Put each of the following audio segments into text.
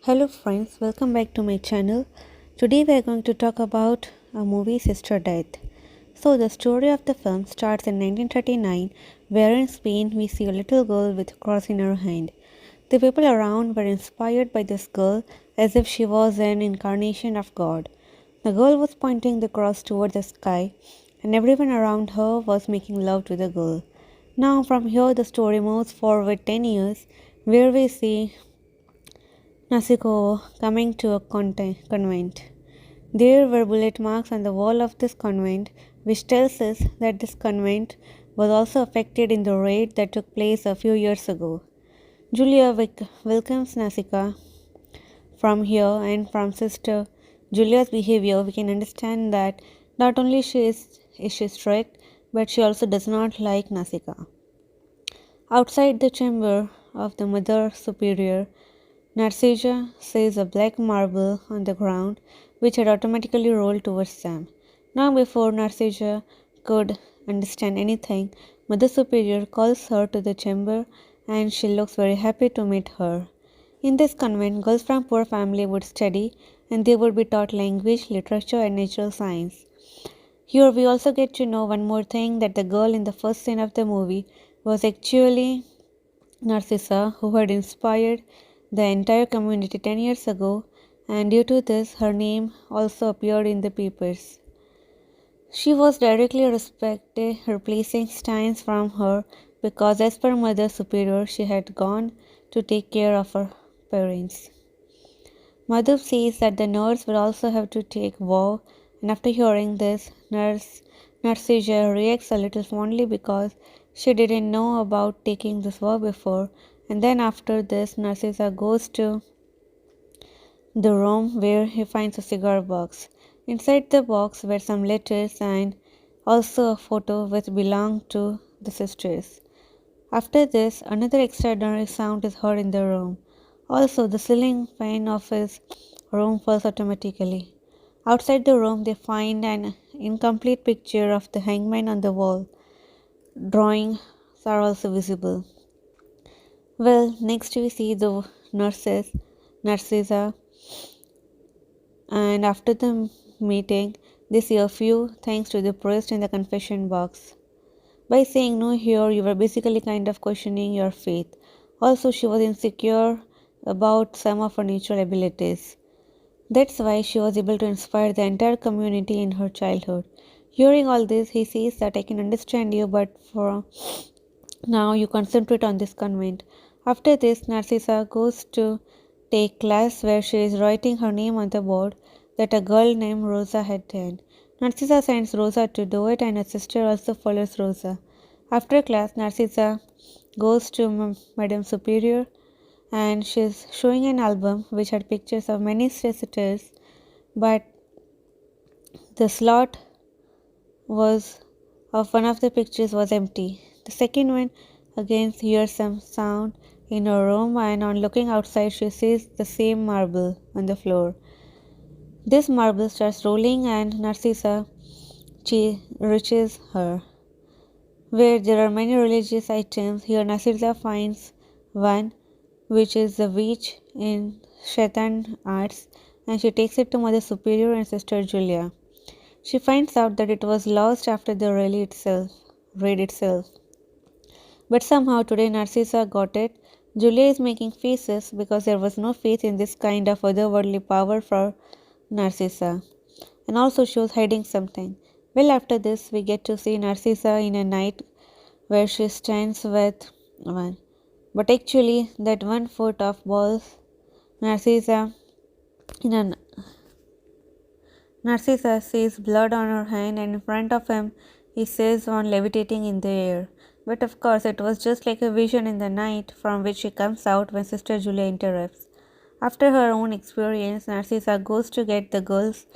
Hello friends, welcome back to my channel. Today we are going to talk about a movie Sister Death. So the story of the film starts in 1939 where in Spain we see a little girl with a cross in her hand. The people around were inspired by this girl as if she was an incarnation of God. The girl was pointing the cross toward the sky and everyone around her was making love to the girl. Now from here the story moves forward 10 years where we see Nasiko coming to a convent. There were bullet marks on the wall of this convent, which tells us that this convent was also affected in the raid that took place a few years ago. Julia welcomes Nasika from here, and from Sister Julia's behavior, we can understand that not only is she strict, but she also does not like Nasika. Outside the chamber of the Mother Superior, Narcisja sees a black marble on the ground, which had automatically rolled towards them. Now, before Narcisja could understand anything, Mother Superior calls her to the chamber and she looks very happy to meet her. In this convent, girls from poor families would study and they would be taught language, literature, and natural science. Here, we also get to know one more thing that the girl in the first scene of the movie was actually Narcissa, who had inspired the entire community 10 years ago, and due to this, her name also appeared in the papers. She was directly respected, replacing Steins from her because, as per Mother Superior, she had gone to take care of her parents. Mother says that the nurse will also have to take vow, and after hearing this, Narcisja reacts a little fondly because she didn't know about taking this vow before, and then after this, Narcissa goes to the room where he finds a cigar box. Inside the box were some letters and also a photo which belonged to the sisters. After this, another extraordinary sound is heard in the room. Also, the ceiling fan of his room falls automatically. Outside the room, they find an incomplete picture of the hangman on the wall. Drawings are also visible. Well, next we see the nurses, Narcissa, and after the meeting, they say a few thanks to the priest in the confession box. By saying no here, you were basically kind of questioning your faith. Also, she was insecure about some of her natural abilities. That's why she was able to inspire the entire community in her childhood. Hearing all this, he says that I can understand you, but for now you concentrate on this convent. After this, Narcissa goes to take class where she is writing her name on the board that a girl named Rosa had done. Narcissa sends Rosa to do it and her sister also follows Rosa. After class, Narcissa goes to Madame Superior and she's showing an album which had pictures of many sisters, but the slot was of one of the pictures was empty. The second one again hears some sound in her room, and on looking outside she sees the same marble on the floor. This marble starts rolling and Narcissa reaches her. Where there are many religious items, here Narcissa finds one which is the witch in Shaitan arts, and she takes it to Mother Superior and Sister Julia. She finds out that it was lost after the raid itself. But somehow today Narcissa got it. Julia is making faces because there was no faith in this kind of otherworldly power for Narcissa. And also she was hiding something. Well, after this we get to see Narcissa in a night where she stands with one. But actually that 1 foot of balls Narcissa in a Narcissa sees blood on her hand, and in front of him he sees one levitating in the air. But of course, it was just like a vision in the night from which she comes out when Sister Julia interrupts. After her own experience, Narcissa goes to get the girls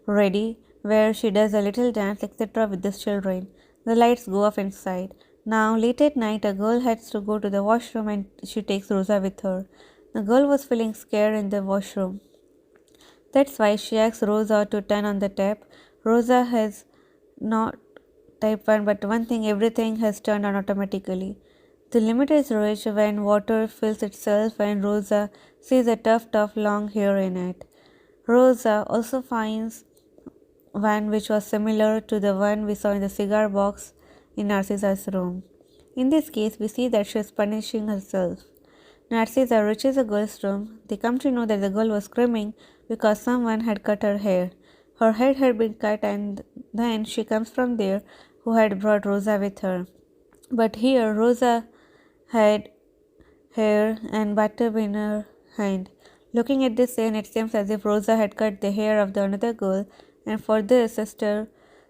ready, where she does a little dance, etc., with the children. The lights go off inside. Now, late at night, a girl has to go to the washroom and she takes Rosa with her. The girl was feeling scared in the washroom. That's why she asks Rosa to turn on the tap. Rosa has not type 1, but one thing everything has turned on automatically. The limit is reached when water fills itself and Rosa sees a tuft of long hair in it. Rosa also finds one which was similar to the one we saw in the cigar box in Narcissa's room. In this case, we see that she is punishing herself. Narcissa reaches the girl's room. They come to know that the girl was screaming because someone had cut her hair. Her head had been cut, and then she comes from there who had brought Rosa with her. But here, Rosa had hair and buttock in her hand. Looking at this scene, it seems as if Rosa had cut the hair of the another girl, and for this, sister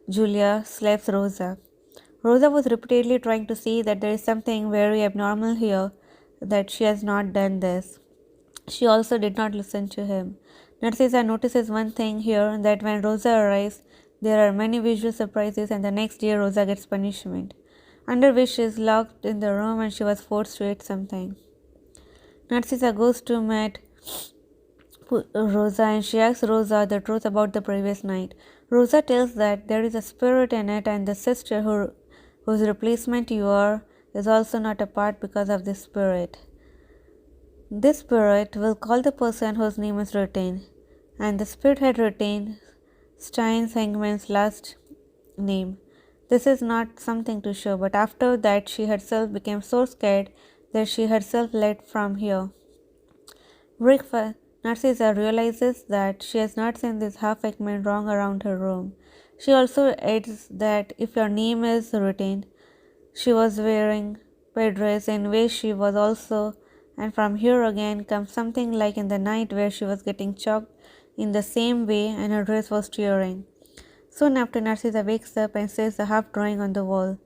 Julia slaps Rosa. Rosa was repeatedly trying to see that there is something very abnormal here, that she has not done this. She also did not listen to him. Narcissa notices one thing here, that when Rosa arrives, there are many visual surprises, and the next day Rosa gets punishment, under which she is locked in the room and she was forced to eat something. Narcissa goes to meet Rosa and she asks Rosa the truth about the previous night. Rosa tells that there is a spirit in it, and the sister whose replacement you are is also not a part because of this spirit. This spirit will call the person whose name is written, and the spirit had retained Stein's hangman's last name. This is not something to show, but after that she herself became so scared that she herself left from here. Breakfast. Narcissa realizes that she has not seen this half-hangman wrong around her room. She also adds that if your name is written, she was wearing a dress in which she was also, and from here again comes something like in the night where she was getting choked in the same way and her dress was tearing. Soon after, Narcissa wakes up and sees the half drawing on the wall.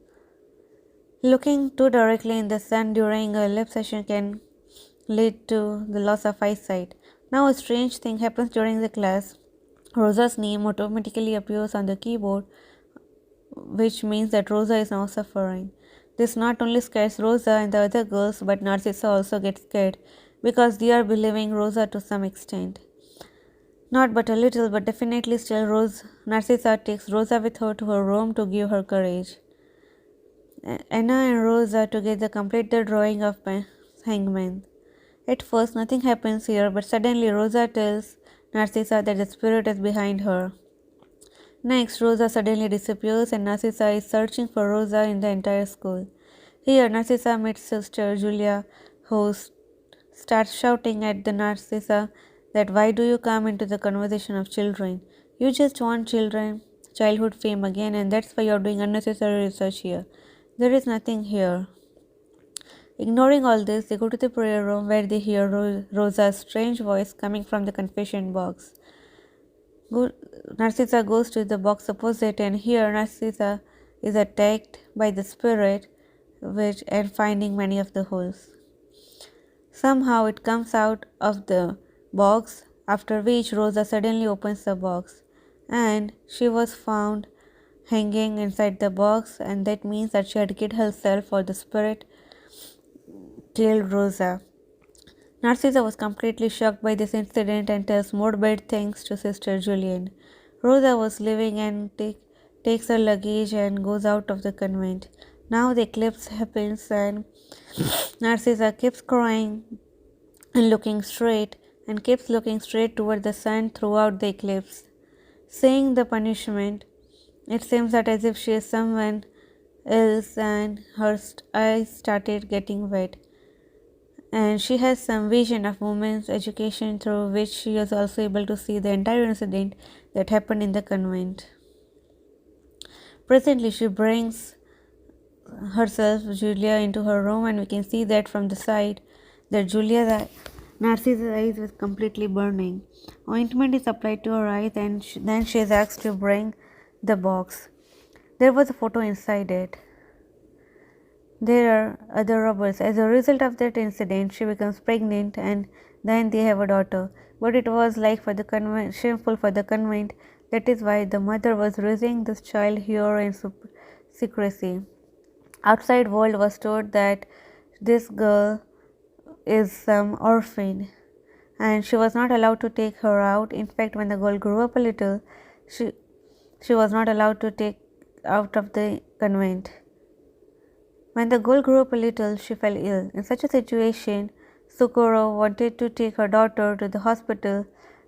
Looking too directly in the sun during a lip session can lead to the loss of eyesight. Now a strange thing happens during the class. Rosa's name automatically appears on the keyboard, which means that Rosa is now suffering. This not only scares Rosa and the other girls, but Narcissa also gets scared because they are believing Rosa to some extent. Not but a little, but definitely still, Narcissa takes Rosa with her to her room to give her courage. Anna and Rosa together complete the drawing of hangman. At first, nothing happens here, but suddenly Rosa tells Narcissa that the spirit is behind her. Next, Rosa suddenly disappears and Narcissa is searching for Rosa in the entire school. Here, Narcissa meets sister Julia, who starts shouting at the Narcissa that why do you come into the conversation of children? You just want childhood fame again, and that's why you're doing unnecessary research here. There is nothing here. Ignoring all this, they go to the prayer room where they hear Rosa's strange voice coming from the confession box. Narcissa goes to the box opposite, and here Narcissa is attacked by the spirit and finding many of the holes. Somehow it comes out of the box, after which Rosa suddenly opens the box, and she was found hanging inside the box, and that means that she had killed herself or the spirit killed Rosa. Narcissa was completely shocked by this incident and tells more bad things to sister Julian. Rosa was leaving and takes her luggage and goes out of the convent. Now the eclipse happens and Narcissa keeps crying and looking straight toward the sun throughout the eclipse. Seeing the punishment, it seems that as if she is someone else and her eyes started getting wet. And she has some vision of women's education through which she is also able to see the entire incident that happened in the convent. Presently, she brings herself, Julia, into her room, and we can see that from the side that Narcissa's eyes was completely burning. Ointment is applied to her eyes, and then she is asked to bring the box. There was a photo inside it. There are other robbers. As a result of that incident, she becomes pregnant and then they have a daughter. But it was like for the convent, shameful for the convent. That is why the mother was raising this child here in secrecy. Outside world was told that this girl is some orphan and she was not allowed to take her out. In fact, when the girl grew up a little, she was not allowed to take out of the convent. When the girl grew up a little, she fell ill. In such a situation, Sukuro wanted to take her daughter to the hospital,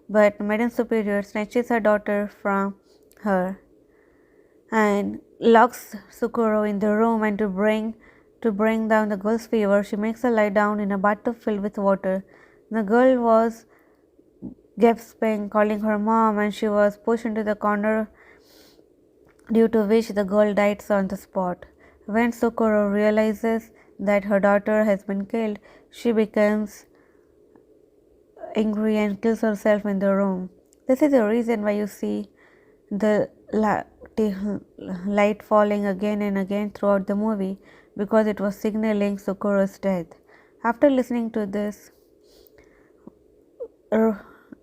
but Madame Superior snatches her daughter from her and locks Sukuro in the room. And to bring down the girl's fever, she makes her lie down in a bathtub filled with water. The girl was gasping, calling her mom, and she was pushed into the corner, due to which the girl died on the spot. When Sukuro realizes that her daughter has been killed, she becomes angry and kills herself in the room. This is the reason why you see the light falling again and again throughout the movie, because it was signaling Sukuro's death. After listening to this,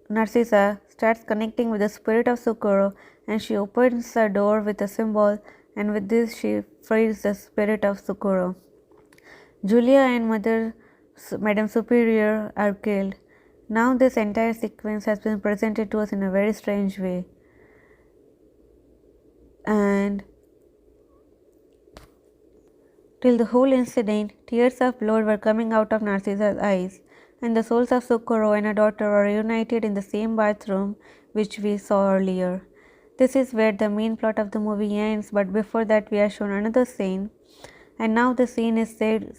Narcissa starts connecting with the spirit of Sukuro, and she opens the door with a symbol, and with this she frees the spirit of Sukuro. Julia and Madame Superior are killed. Now this entire sequence has been presented to us in a very strange way. And till the whole incident, tears of blood were coming out of Narcissa's eyes, and the souls of Sukuro and her daughter were reunited in the same bathroom which we saw earlier. This is where the main plot of the movie ends, but before that we are shown another scene, and now the scene is set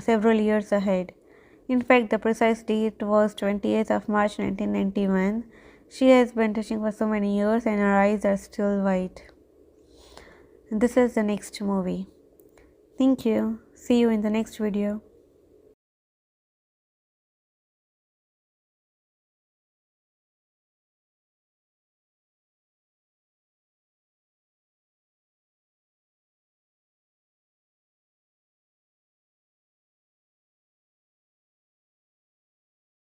several years ahead. In fact, the precise date was 28th of March 1991. She has been touching for so many years and her eyes are still white. And this is the next movie. Thank you. See you in the next video.